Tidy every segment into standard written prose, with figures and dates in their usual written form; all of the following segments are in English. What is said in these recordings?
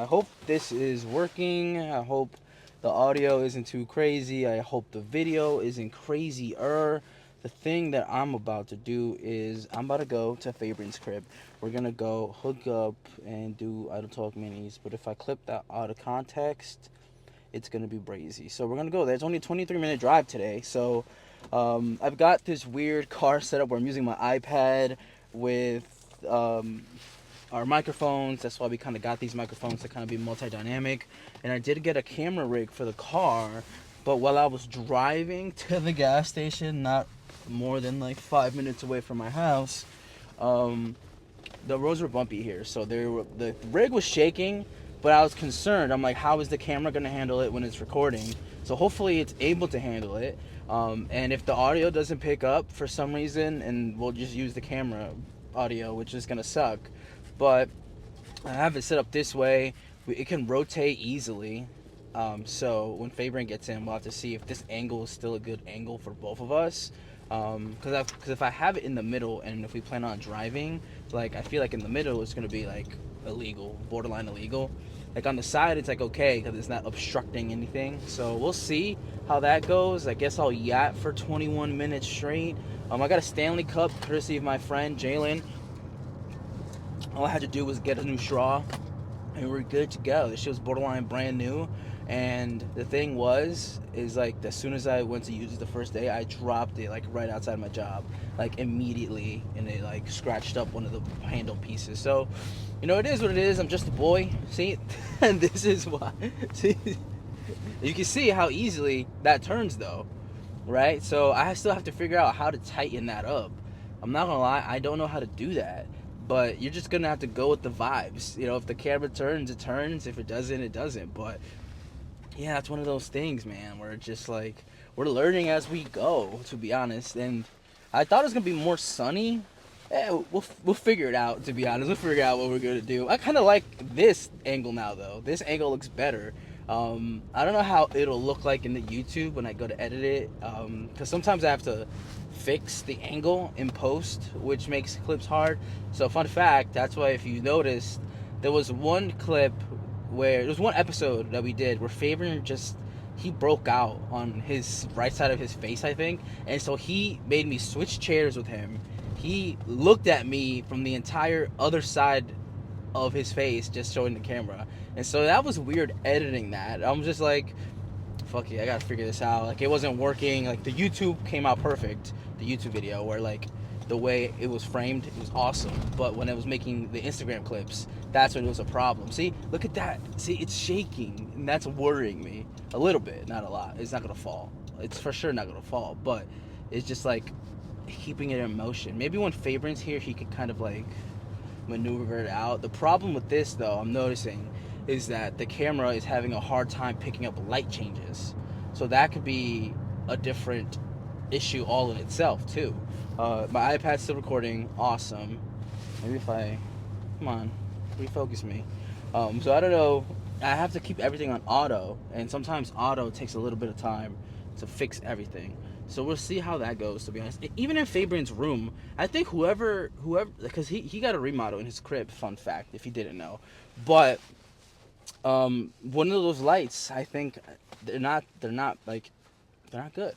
hope this is working. I hope the audio isn't too crazy. I hope the video isn't crazier. The thing that I'm about to do is I'm about to go to Fabian's crib. We're gonna go hook up and do Idle Talk minis. But if I clip that out of context, it's gonna be brazy. So we're gonna go there. It's only a 23-minute drive today. So I've got this weird car setup where I'm using my iPad with our microphones. That's why we kind of got these microphones to kind of be multi-dynamic. And I did get a camera rig for the car, but while I was driving to the gas station, not more than like 5 minutes away from my house, the roads were bumpy here, so the rig was shaking. But I was concerned. I'm like, how is the camera gonna handle it when it's recording? So hopefully it's able to handle it. And if the audio doesn't pick up for some reason, and we'll just use the camera audio, which is gonna suck. But I have it set up this way. It can rotate easily. So when Fabian gets in, we'll have to see if this angle is still a good angle for both of us. Because if I have it in the middle, and if we plan on driving, like, I feel like in the middle it's gonna be like illegal, borderline illegal. Like on the side it's like okay because it's not obstructing anything. So we'll see how that goes. I guess I'll yap for 21 minutes straight. I got a Stanley Cup courtesy of my friend Jalen. All I had to do was get a new straw, and we're good to go. This shit was borderline brand new. And the thing is like, as soon as I went to use it the first day, I dropped it like right outside my job, like immediately, and it like scratched up one of the handle pieces. So, it is what it is. I'm just a boy. See, and this is why. See, you can see how easily that turns though, right? So I still have to figure out how to tighten that up. I'm not gonna lie, I don't know how to do that. But you're just gonna have to go with the vibes. If the camera turns, it turns. If it doesn't, it doesn't. But yeah, it's one of those things, man, where it's just like we're learning as we go, to be honest. And I thought it was gonna be more sunny. We'll figure it out, to be honest. We'll figure out what we're gonna do. I kind of like this angle now, though. This angle looks better. I don't know how it'll look like in the YouTube when I go to edit it, because sometimes I have to fix the angle in post, which makes clips hard. So fun fact, that's why if you noticed, there was one clip where there was one episode that we did where Fabian he broke out on his right side of his face, I think, and so he made me switch chairs with him. He looked at me from the entire other side of his face, just showing the camera, and so that was weird editing that. I'm just like, fuck it, I gotta figure this out. Like, it wasn't working. Like, the YouTube came out perfect, the YouTube video, where like the way it was framed, it was awesome. But when I was making the Instagram clips, that's when it was a problem. See, look at that. See, it's shaking, and that's worrying me a little bit, not a lot. It's not gonna fall. It's for sure not gonna fall, but it's just like keeping it in motion. Maybe when Fabian's here, he could kind of like maneuver it out. The problem with this, though, I'm noticing, is that the camera is having a hard time picking up light changes. So that could be a different issue all in itself, too. My iPad's still recording. Awesome. Maybe if I... Come on. Refocus me. So I don't know. I have to keep everything on auto, and sometimes auto takes a little bit of time to fix everything. So we'll see how that goes, to be honest. Even in Fabian's room, I think whoever, because he got a remodel in his crib, fun fact, if you didn't know. But one of those lights, I think they're not good.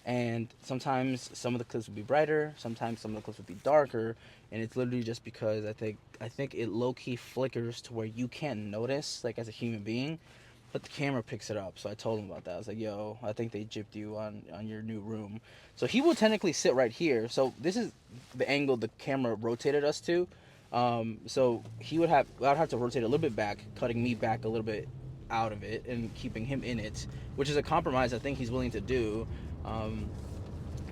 And sometimes some of the clips would be brighter, sometimes some of the clips would be darker, and it's literally just because I think it low-key flickers to where you can't notice, like, as a human being, but the camera picks it up. So I told him about that. I was like, yo, I think they gypped you on your new room. So he will technically sit right here. So this is the angle the camera rotated us to. So I would have to rotate a little bit back, cutting me back a little bit out of it and keeping him in it, which is a compromise I think he's willing to do.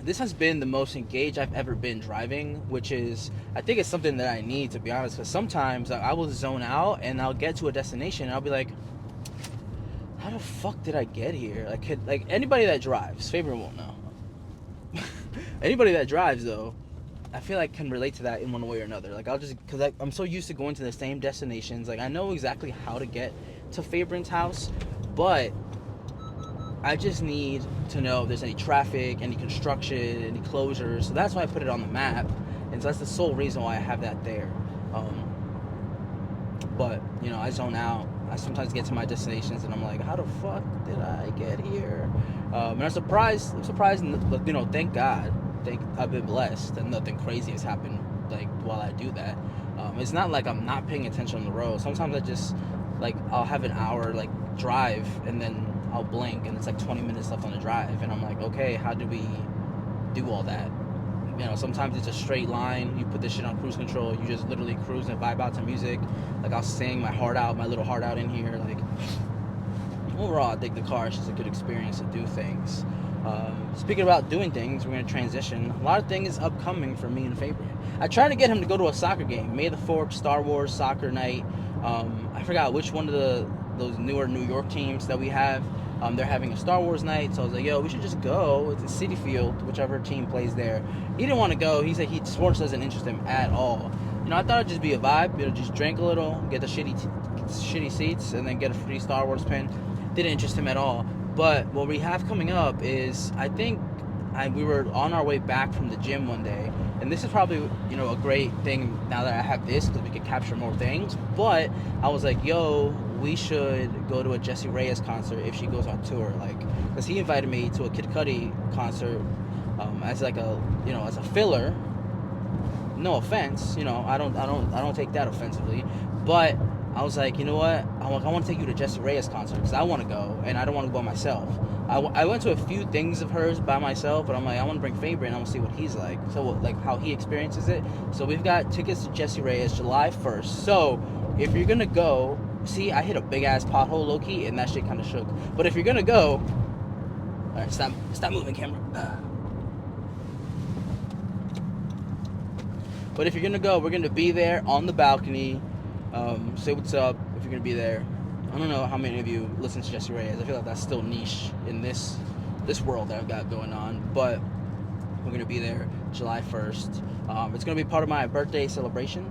This has been the most engaged I've ever been driving, which is, I think it's something that I need, to be honest, because sometimes I will zone out and I'll get to a destination and I'll be like, how the fuck did I get here? Like anybody that drives, Fabian won't know. Anybody that drives, though, I feel like can relate to that in one way or another. Like, because I'm so used to going to the same destinations. Like, I know exactly how to get to Fabian's house, but I just need to know if there's any traffic, any construction, any closures. So that's why I put it on the map, and so that's the sole reason why I have that there. But I zone out. I sometimes get to my destinations and I'm like, how the fuck did I get here? And I'm surprised. Thank God. I've been blessed and nothing crazy has happened like while I do that. It's not like I'm not paying attention on the road. Sometimes I just like I'll have an hour like drive and then I'll blink and it's like 20 minutes left on the drive and I'm like, okay, how do we do all that? Sometimes it's a straight line. You put this shit on cruise control. You just literally cruise and vibe out to music. Like I'll sing my little heart out in here. Like overall, I think the car is just a good experience to do things. Speaking about doing things, we're gonna transition. A lot of things upcoming for me and Fabian. I tried to get him to go to a soccer game. May the 4th, Star Wars soccer night. I forgot which one of those newer New York teams that we have. They're having a Star Wars night, so I was like, yo, we should just go. It's in City Field, whichever team plays there. He didn't want to go. He said sports doesn't interest him at all. I thought it'd just be a vibe. Just drink a little, get the shitty seats, and then get a free Star Wars pin. Didn't interest him at all. But what we have coming up is, I think we were on our way back from the gym one day, and this is probably a great thing now that I have this because we could capture more things. But I was like, yo, we should go to a Jessie Reyez concert if she goes on tour, because he invited me to a Kid Cudi concert as like as a filler. No offense, I don't take that offensively, but I was like, you know what? I want to take you to Jessie Reyez concert because I want to go and I don't want to go by myself. I went to a few things of hers by myself, but I'm like, I want to bring Fabian. I want to see what he's like. So like how he experiences it. So we've got tickets to Jessie Reyez July 1st. So if you're gonna go, see, I hit a big ass pothole low key and that shit kind of shook. But if you're gonna go, all right, stop moving, camera. But if you're gonna go, we're gonna be there on the balcony. Say what's up if you're gonna be there. I don't know how many of you listen to Jessie Reyez. I feel like that's still niche in this world that I've got going on. But we're gonna be there July 1st. It's gonna be part of my birthday celebration.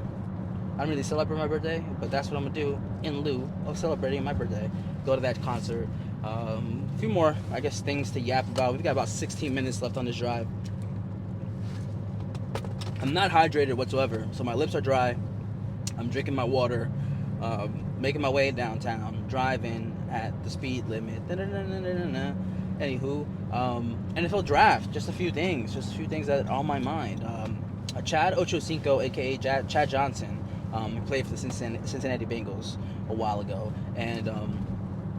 I don't really celebrate my birthday, but that's what I'm gonna do in lieu of celebrating my birthday. Go to that concert. A few more, I guess, things to yap about. We've got about 16 minutes left on this drive. I'm not hydrated whatsoever, so my lips are dry. I'm drinking my water, making my way downtown, driving at the speed limit. Anywho, NFL draft, just a few things that are on my mind. Chad Ochocinco, aka Chad Johnson, he played for the Cincinnati Bengals a while ago, and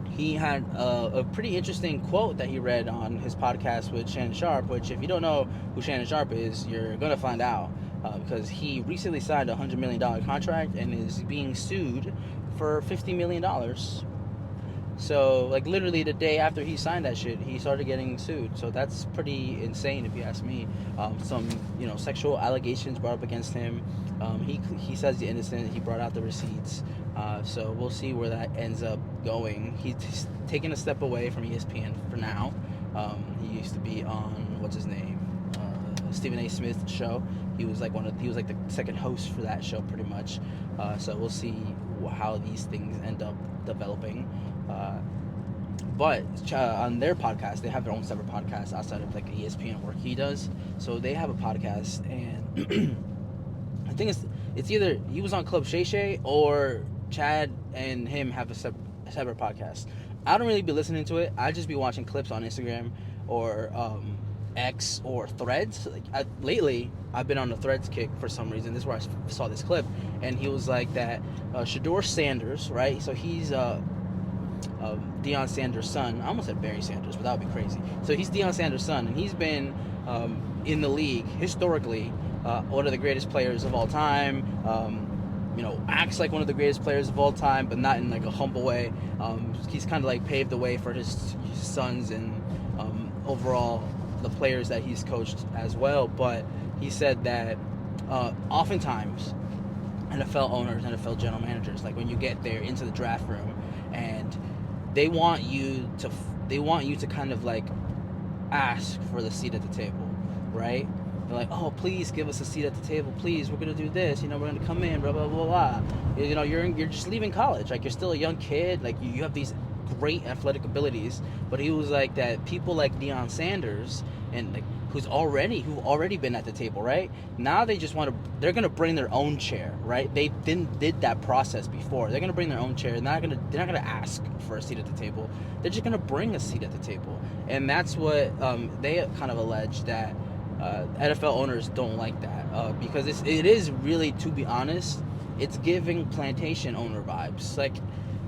he had a pretty interesting quote that he read on his podcast with Shannon Sharpe, which if you don't know who Shannon Sharpe is, you're going to find out. Because he recently signed a $100 million contract and is being sued for $50 million. So, like, literally the day after he signed that shit, he started getting sued. So that's pretty insane, if you ask me. Some, sexual allegations brought up against him. He says he's innocent. He brought out the receipts. So we'll see where that ends up going. He's taken a step away from ESPN for now. He used to be on, what's his name? Stephen A. Smith's show. He was like the second host for that show, pretty much. So we'll see how these things end up developing. But on their podcast, they have their own separate podcast outside of like ESPN work he does. So they have a podcast, and I think it's either he was on Club Shay Shay or Chad and him have a separate podcast. I don't really be listening to it. I just be watching clips on Instagram or X or Threads. Lately, I've been on the Threads kick for some reason. This is where I saw this clip, and he was like that Shador Sanders, right? So he's Deion Sanders' son. I almost said Barry Sanders, but that would be crazy. So he's Deion Sanders' son, and he's been in the league historically one of the greatest players of all time. Acts like one of the greatest players of all time, but not in like a humble way. He's kind of like paved the way for his sons and overall the players that he's coached as well. But he said that oftentimes NFL owners, NFL general managers, like when you get there into the draft room and they want you to kind of like ask for the seat at the table, right? They're like, oh, please give us a seat at the table, please, we're gonna do this, we're gonna come in, blah blah blah blah. You're just leaving college, like you're still a young kid, like you have these great athletic abilities. But he was like that people like Deion Sanders and like who already been at the table, right? Now they're gonna bring their own chair, right? They did that process before. They're gonna bring their own chair. They're not gonna ask for a seat at the table. They're just gonna bring a seat at the table, and that's what they kind of allege that NFL owners don't like that because it is really, to be honest, it's giving plantation owner vibes, like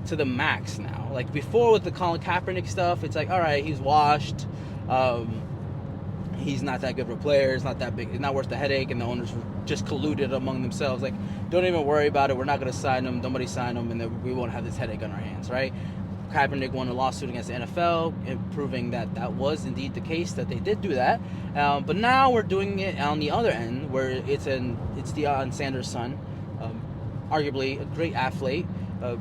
to the max now. Like before with the Colin Kaepernick stuff, it's like, all right, he's washed. He's not that good of a player. It's not that big. It's not worth the headache. And the owners were just colluded among themselves. Like, don't even worry about it. We're not going to sign him. Nobody sign him, and then we won't have this headache on our hands, right? Kaepernick won a lawsuit against the NFL, proving that that was indeed the case, that they did do that. But now we're doing it on the other end, where it's Deion Sanders' son, arguably a great athlete.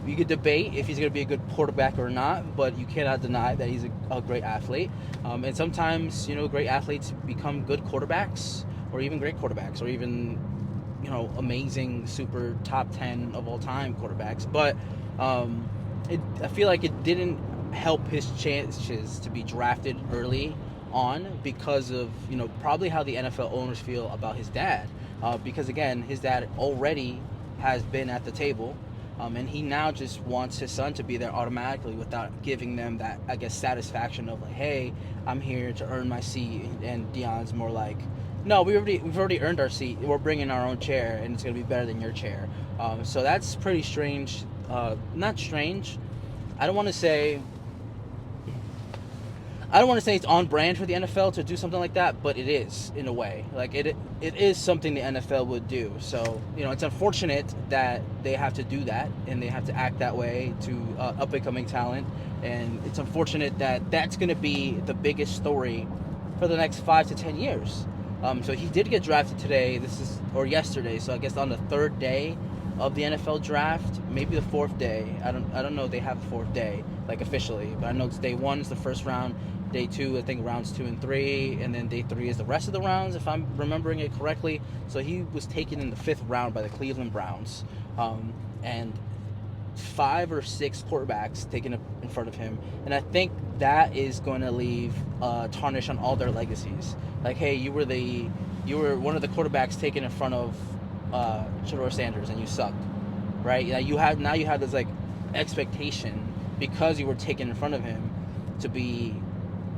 You could debate if he's going to be a good quarterback or not, but you cannot deny that he's a great athlete. And sometimes, great athletes become good quarterbacks, or even great quarterbacks, or even, amazing, super top 10 of all time quarterbacks. But I feel like it didn't help his chances to be drafted early on because of, probably how the NFL owners feel about his dad. Because, again, his dad already has been at the table. And he now just wants his son to be there automatically without giving them that, I guess, satisfaction of like, hey, I'm here to earn my seat. And Deion's more like, no, we've already earned our seat. We're bringing our own chair, and it's going to be better than your chair. So that's pretty strange. Not strange. I don't want to say it's on brand for the NFL to do something like that, but it is, in a way. Like, it is something the NFL would do. So, it's unfortunate that they have to do that, and they have to act that way to up-and-coming talent. And it's unfortunate that that's going to be the biggest story for the next 5 to 10 years. So he did get drafted today, yesterday, so I guess on the third day of the NFL draft, maybe the fourth day. I don't know if they have the fourth day, like, officially, but I know it's day 1 is the first round. Day 2, I think rounds 2 and 3, and then day 3 is the rest of the rounds, if I'm remembering it correctly. So he was taken in the 5th round by the Cleveland Browns, and 5 or 6 quarterbacks taken in front of him, and I think that is going to leave a tarnish on all their legacies. Like, hey, you were one of the quarterbacks taken in front of Shedeur Sanders, and you sucked, right? You have this like expectation because you were taken in front of him to be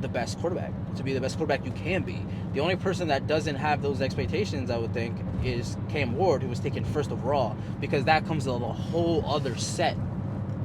the best quarterback you can be. The only person that doesn't have those expectations, I would think, is Cam Ward, who was taken first overall, because that comes with a whole other set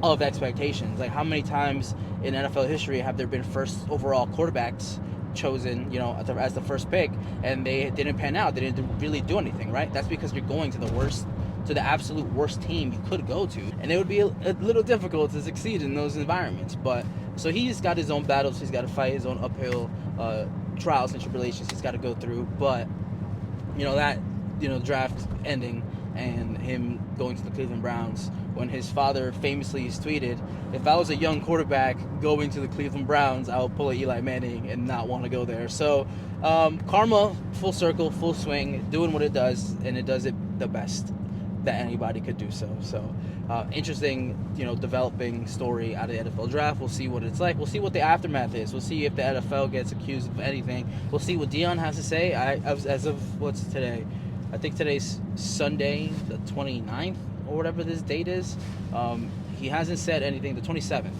of expectations. Like, how many times in NFL history have there been first overall quarterbacks chosen, as the first pick, and they didn't pan out? They didn't really do anything, right? That's because you're going to the absolute worst team you could go to, and it would be a little difficult to succeed in those environments. But so he's got his own battles. He's got to fight his own uphill trials and tribulations he's got to go through. But draft ending and him going to the Cleveland Browns, when his father famously tweeted, if I was a young quarterback going to the Cleveland Browns, I would pull a Eli Manning and not want to go there. So karma, full circle, full swing, doing what it does, and it does it the best that anybody could do so. So interesting, developing story out of the NFL draft. We'll see what it's like. We'll see what the aftermath is. We'll see if the NFL gets accused of anything. We'll see what Deion has to say. As of what's today? I think today's Sunday, the 29th, or whatever this date is. He hasn't said anything. The 27th,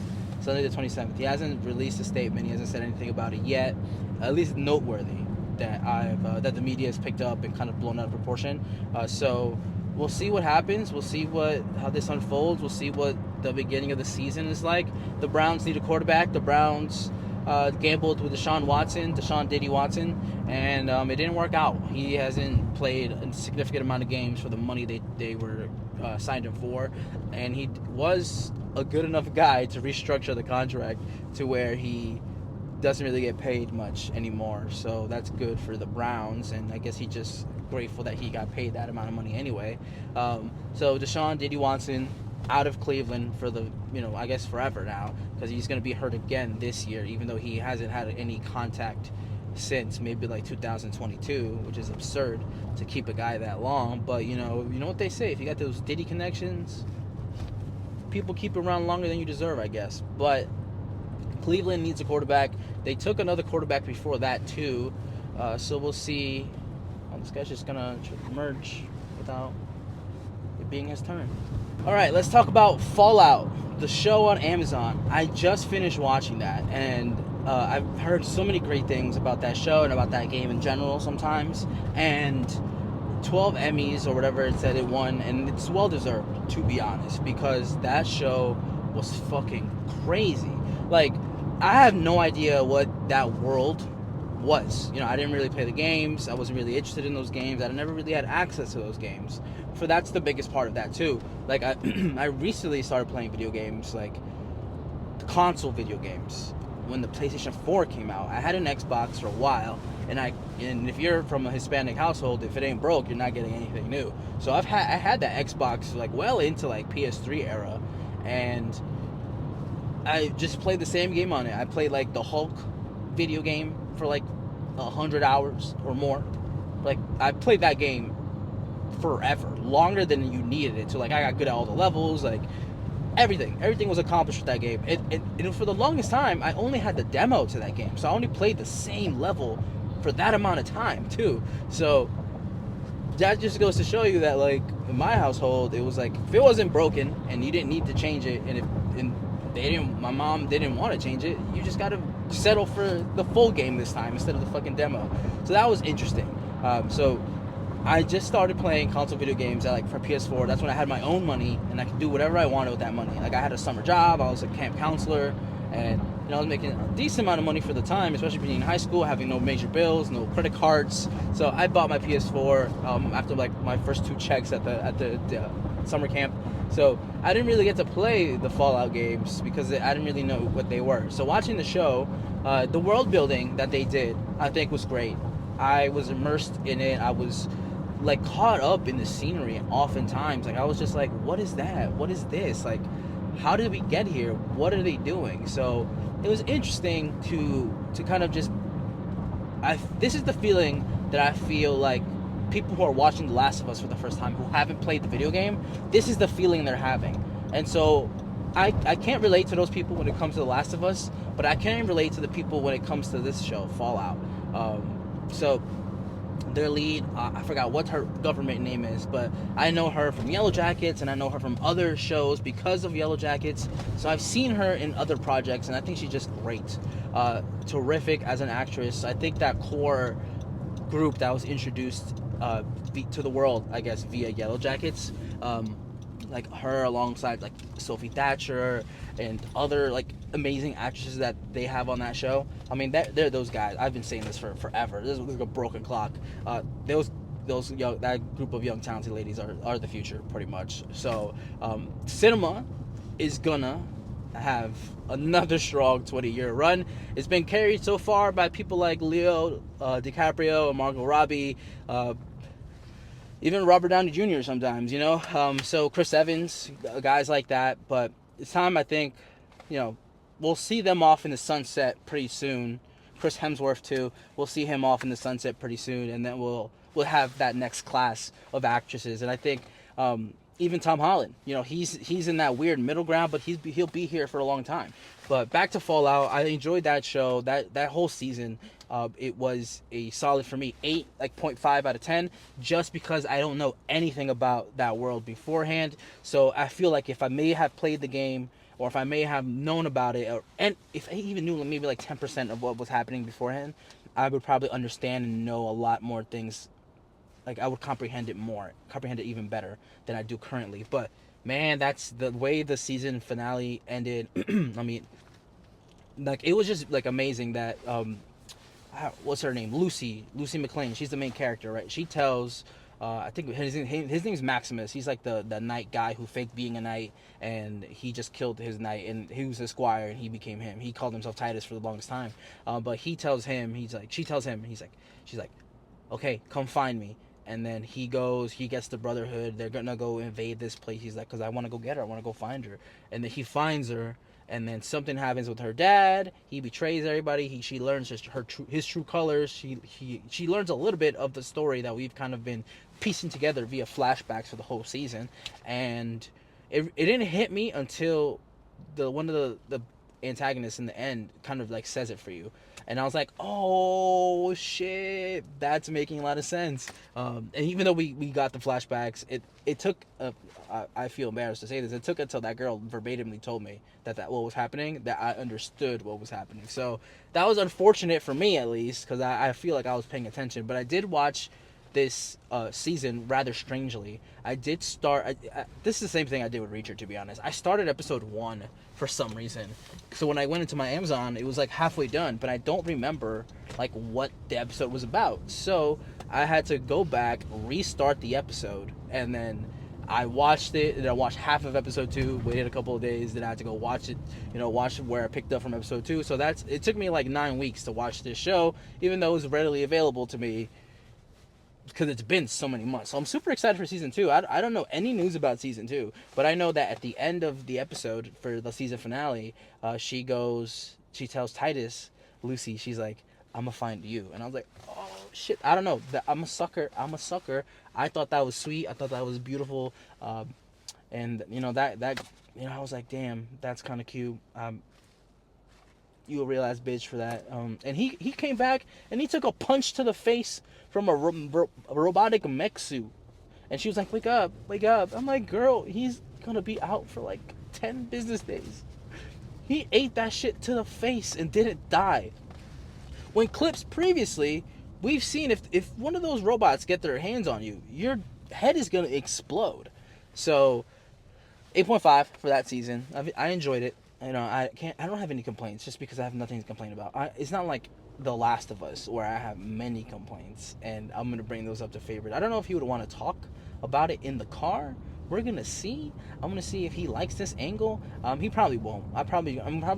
Sunday the 27th. He hasn't released a statement. He hasn't said anything about it yet. At least noteworthy that the media has picked up and kind of blown out of proportion. So we'll see what happens. We'll see how this unfolds. We'll see what the beginning of the season is like. The Browns need a quarterback. The Browns gambled with Deshaun Diddy Watson, and it didn't work out. He hasn't played a significant amount of games for the money they were signed him for, and he was a good enough guy to restructure the contract to where he doesn't really get paid much anymore. So that's good for the Browns, and I guess he just grateful that he got paid that amount of money anyway. So Deshaun Diddy Watson out of Cleveland for the, I guess forever now, because he's going to be hurt again this year, even though he hasn't had any contact since maybe like 2022, which is absurd to keep a guy that long. But you know what they say, if you got those Diddy connections, people keep around longer than you deserve, I guess. But Cleveland needs a quarterback. They took another quarterback before that too, So we'll see. Oh, this guy's just gonna merge without it being his turn. All right, let's talk about Fallout, the show on Amazon. I just finished watching that, and I've heard so many great things about that show and about that game in general sometimes. And 12 Emmys or whatever it said it won, and it's well deserved, to be honest, because that show was fucking crazy. Like, I have no idea what that world was. You know, I didn't really play the games. I wasn't really interested in those games. I never really had access to those games. For that's the biggest part of that too. Like, I I recently started playing video games, like console video games, when the PlayStation 4 came out. I had an Xbox for a while, and if you're from a Hispanic household, if it ain't broke, you're not getting anything new. So I had that Xbox like well into like PS3 era, and I just played the same game on it. I played like the Hulk video game for like 100 hours or more. Like, I played that game forever, longer than you needed it to. Like, I got good at all the levels, like everything was accomplished with that game. And for the longest time, I only had the demo to that game, so I only played the same level for that amount of time too. So that just goes to show you that, like, in my household, it was like, if it wasn't broken and you didn't need to change it, and my mom didn't want to change it, you just gotta settle for the full game this time instead of the fucking demo. So that was interesting. So I just started playing console video games for PS4. That's when I had my own money and I could do whatever I wanted with that money. Like, I had a summer job, I was a camp counselor, and I was making a decent amount of money for the time, especially being in high school, having no major bills, no credit cards. So I bought my PS4 after like my first 2 checks at the summer camp. So I didn't really get to play the Fallout games because I didn't really know what they were. So watching the show, the world building that they did, I think was great. I was immersed in it. I was like caught up in the scenery oftentimes. Like, I was just like, what is that? What is this? Like, how did we get here? What are they doing? So it was interesting to kind of just, this is the feeling that I feel like people who are watching The Last of Us for the first time, who haven't played the video game, this is the feeling they're having. And so I can't relate to those people when it comes to The Last of Us, but I can relate to the people when it comes to this show, Fallout. So their lead, I forgot what her government name is, but I know her from Yellow Jackets, and I know her from other shows because of Yellow Jackets. So I've seen her in other projects, and I think she's just great. Terrific as an actress. I think that core group that was introduced to the world, I guess, via Yellow Jackets, like her alongside like Sophie Thatcher and other like amazing actresses that they have on that show. I mean, they're those guys. I've been saying this for forever. This is like a broken clock. That group of young talented ladies are the future, pretty much. So cinema is gonna have another strong 20-year run. It's been carried so far by people like Leo DiCaprio and Margot Robbie, even Robert Downey Jr. sometimes, so Chris Evans, guys like that. But it's time, I think, we'll see them off in the sunset pretty soon. Chris Hemsworth too. We'll see him off in the sunset pretty soon, and then we'll have that next class of actresses. And I think even Tom Holland, he's in that weird middle ground, but he'll be here for a long time. But back to Fallout, I enjoyed that show, that whole season. It was a solid for me, 8.5 out of 10, just because I don't know anything about that world beforehand. So I feel like if I may have played the game, or if I may have known about it, and if I even knew maybe like 10% of what was happening beforehand, I would probably understand and know a lot more things. Like, I would comprehend it even better than I do currently. But man, that's the way the season finale ended. I mean, like, it was just like amazing that what's her name? Lucy McLean. She's the main character, right? She tells, I think his name's Maximus. He's like the knight guy who faked being a knight, and he just killed his knight, and he was a squire, and he became him. He called himself Titus for the longest time. But she tells him, she's like, okay, come find me. And then he goes, he gets the Brotherhood. They're gonna go invade this place. He's like, because I want to go get her. I want to go find her. And then he finds her. And then something happens with her dad. He betrays everybody. She learns his true colors. She learns a little bit of the story that we've kind of been piecing together via flashbacks for the whole season. And it didn't hit me until one of the antagonist in the end kind of like says it for you. And I was like, oh shit, that's making a lot of sense. And even though we got the flashbacks, it took I feel embarrassed to say this, it took until that girl verbatimly told me that what was happening, that I understood what was happening. So that was unfortunate for me, at least, because I feel like I was paying attention. But I did watch this season rather strangely. I did start this is the same thing I did with Reacher, to be honest. I started episode 1 for some reason, so when I went into my Amazon, it was like halfway done, but I don't remember like what the episode was about. So I had to go back, restart the episode, and then I watched it, and I watched half of episode 2, waited a couple of days, then I had to go watch it, watch where I picked up from episode 2. So it took me like 9 weeks to watch this show, even though it was readily available to me, because it's been so many months. So I'm super excited for season 2. I don't know any news about season 2, but I know that at the end of the episode for the season finale, she tells Titus, Lucy, she's like, I'm gonna find you. And I was like, oh shit, I don't know, I'm a sucker. I thought that was sweet. I thought that was beautiful. And that I was like, damn, that's kind of cute. You a real ass bitch for that. And he came back and he took a punch to the face from a robotic mech suit. And she was like, wake up. I'm like, girl, he's gonna be out for like 10 business days. He ate that shit to the face and didn't die. When clips previously, we've seen if one of those robots get their hands on you, your head is gonna explode. So 8.5 for that season. I enjoyed it. I don't have any complaints, just because I have nothing to complain about. It's not like The Last of Us where I have many complaints, and I'm gonna bring those up to favorite. I don't know if he would want to talk about it in the car. We're gonna see. I'm gonna see if he likes this angle. He probably won't. I'm probably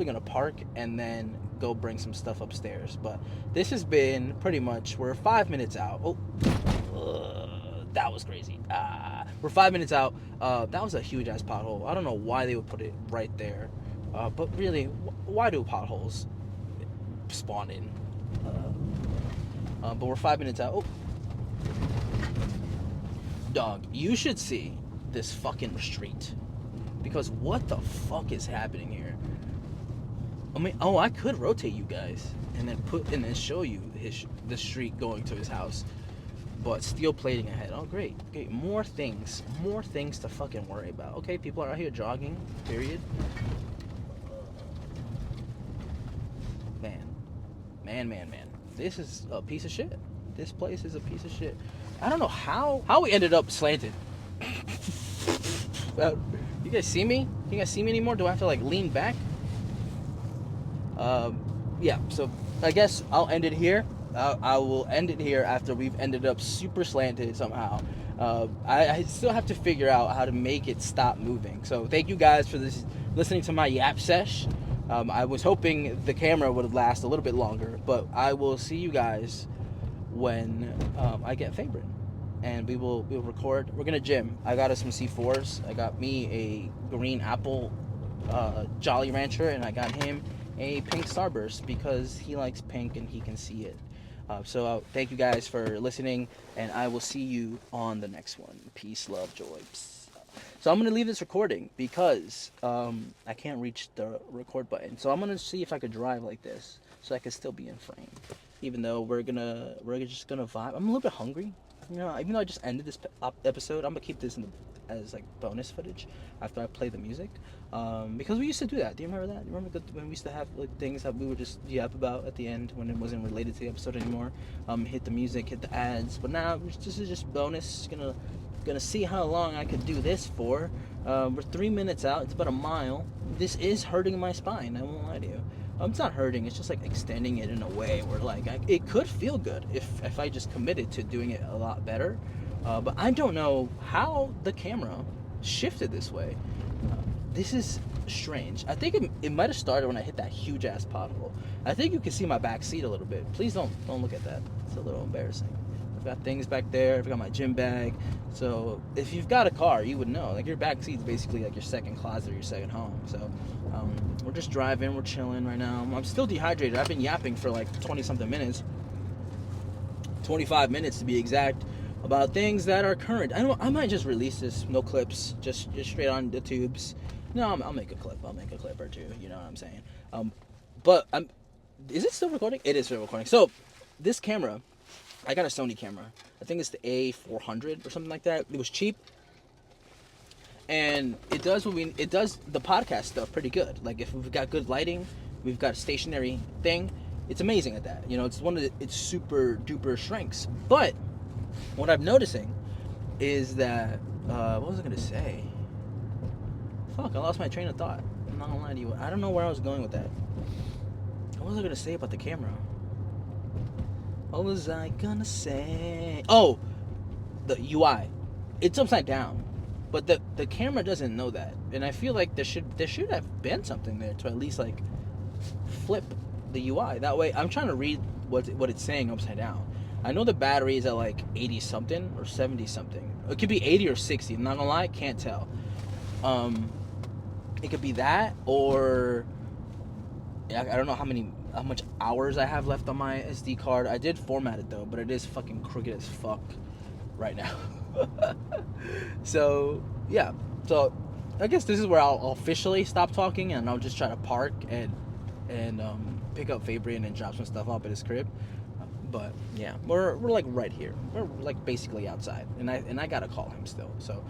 gonna park and then go bring some stuff upstairs. But this has been pretty much, we're 5 minutes out. That was crazy. We're 5 minutes out. That was a huge ass pothole. I don't know why they would put it right there. But really, why do potholes spawn in? But we're 5 minutes out. Oh. Dog, you should see this fucking street. Because what the fuck is happening here? I mean, I could rotate you guys and then show you the street going to his house. But steel plating ahead. Oh, great. Okay, more things to fucking worry about. Okay, people are out here jogging, period. Man. This is a piece of shit. This place is a piece of shit. I don't know how we ended up slanted. You guys see me? You guys see me anymore? Do I have to like lean back? Yeah, so I guess I'll end it here. I will end it here after we've ended up super slanted somehow. I still have to figure out how to make it stop moving. So thank you guys for listening to my Yap Sesh. I was hoping the camera would last a little bit longer, but I will see you guys when I get favorite, and we'll record. We're gonna gym. I got us some C4s. I got me a green apple Jolly Rancher, and I got him a pink Starburst because he likes pink and he can see it. So thank you guys for listening, and I will see you on the next one. Peace, love, joy. Psst. So I'm going to leave this recording because I can't reach the record button. So I'm going to see if I could drive like this so I could still be in frame. Even though we're just going to vibe. I'm a little bit hungry. Even though I just ended this episode, I'm going to keep this as like bonus footage after I play the music. Because we used to do that. Do you remember that? You remember when we used to have like things that we would just yap about at the end when it wasn't related to the episode anymore? Hit the music, hit the ads. But now this is just bonus. Gonna see how long I could do this for. We're 3 minutes out. It's about a mile. This is hurting my spine. I won't lie to you. It's not hurting. It's just like extending it in a way where like it could feel good if I just committed to doing it a lot better. But I don't know how the camera shifted this way. This is strange. I think it might have started when I hit that huge ass pothole. I think you can see my back seat a little bit. Please don't look at that. It's a little embarrassing. I've got things back there. I've got my gym bag. So if you've got a car, you would know. Like your back seat's basically like your second closet or your second home. So we're just driving. We're chilling right now. I'm still dehydrated. I've been yapping for like 20-something minutes. 25 minutes to be exact. About things that are current. I might just release this, no clips, just straight on the tubes. No, I'll make a clip. I'll make a clip or two. You know what I'm saying? But is it still recording? It is still recording. So, this camera, I got a Sony camera. I think it's the A400 or something like that. It was cheap, and it does the podcast stuff pretty good. Like if we've got good lighting, we've got a stationary thing. It's amazing at that. You know, it's one of its super duper strengths. But what I'm noticing is that what was I gonna say? Fuck, I lost my train of thought. I'm not gonna lie to you. I don't know where I was going with that. What was I gonna say about the camera? What was I gonna say? Oh, the UI. It's upside down, but the camera doesn't know that, and I feel like there should have been something there to at least like flip the UI. That way, I'm trying to read what it's saying upside down. I know the battery is at like 80 something or 70 something. It could be 80 or 60. I'm not gonna lie, can't tell. It could be that, or I don't know how much hours I have left on my SD card. I did format it though, but it is fucking crooked as fuck right now. So yeah, so I guess this is where I'll officially stop talking, and I'll just try to park and pick up Fabian and drop some stuff off at his crib. But yeah, we're like right here. We're like basically outside, and I gotta call him still. So